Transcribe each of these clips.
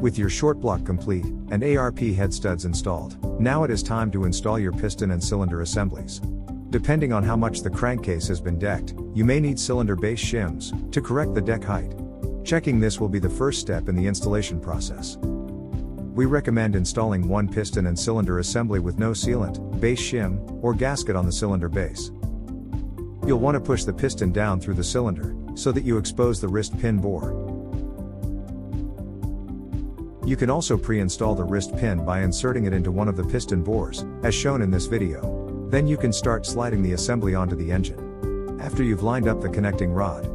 With your short block complete, and ARP head studs installed, now it is time to install your piston and cylinder assemblies. Depending on how much the crankcase has been decked, you may need cylinder base shims to correct the deck height. Checking this will be the first step in the installation process. We recommend installing one piston and cylinder assembly with no sealant, base shim, or gasket on the cylinder base. You'll want to push the piston down through the cylinder, so that you expose the wrist pin bore. You can also pre-install the wrist pin by inserting it into one of the piston bores, as shown in this video. Then you can start sliding the assembly onto the engine. After you've lined up the connecting rod,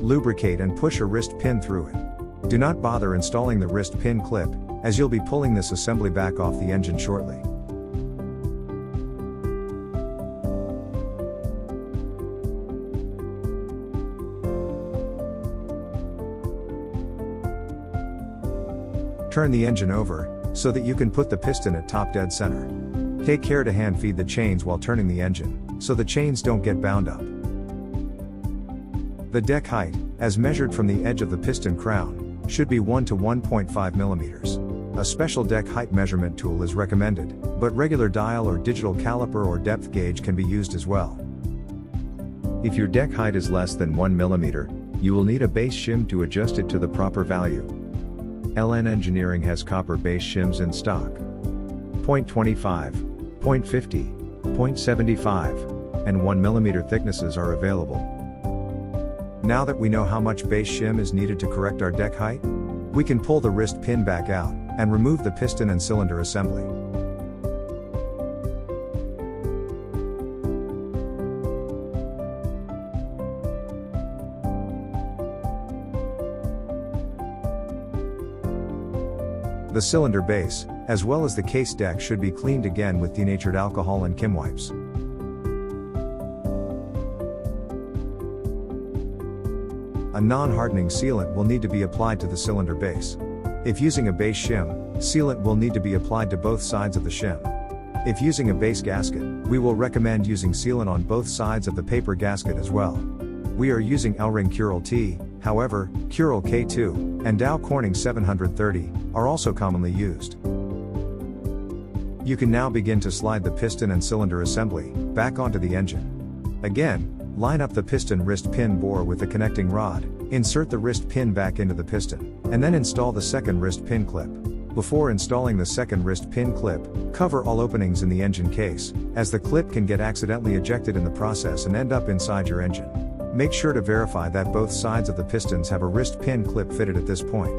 lubricate and push a wrist pin through it. Do not bother installing the wrist pin clip, as you'll be pulling this assembly back off the engine shortly. Turn the engine over, so that you can put the piston at top dead center. Take care to hand feed the chains while turning the engine, so the chains don't get bound up. The deck height, as measured from the edge of the piston crown, should be 1 to 1.5 millimeters. A special deck height measurement tool is recommended, but regular dial or digital caliper or depth gauge can be used as well. If your deck height is less than 1 millimeter, you will need a base shim to adjust it to the proper value. LN Engineering has copper base shims in stock. 0.25, 0.50, 0.75, and 1 millimeter thicknesses are available. Now that we know how much base shim is needed to correct our deck height, we can pull the wrist pin back out, and remove the piston and cylinder assembly. The cylinder base, as well as the case deck, should be cleaned again with denatured alcohol and Kim wipes. A non-hardening sealant will need to be applied to the cylinder base. If using a base shim, sealant will need to be applied to both sides of the shim. If using a base gasket, we will recommend using sealant on both sides of the paper gasket as well. We are using L-Ring Curel T, however, Curel K2, and Dow Corning 730, are also commonly used. You can now begin to slide the piston and cylinder assembly back onto the engine. Again, line up the piston wrist pin bore with the connecting rod, insert the wrist pin back into the piston, and then install the second wrist pin clip. Before installing the second wrist pin clip, cover all openings in the engine case, as the clip can get accidentally ejected in the process and end up inside your engine. Make sure to verify that both sides of the pistons have a wrist pin clip fitted at this point.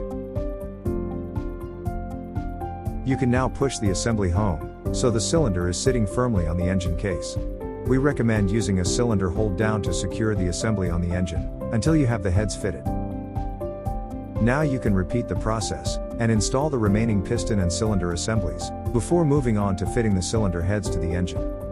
You can now push the assembly home, so the cylinder is sitting firmly on the engine case. We recommend using a cylinder hold down to secure the assembly on the engine, until you have the heads fitted. Now you can repeat the process, and install the remaining piston and cylinder assemblies, before moving on to fitting the cylinder heads to the engine.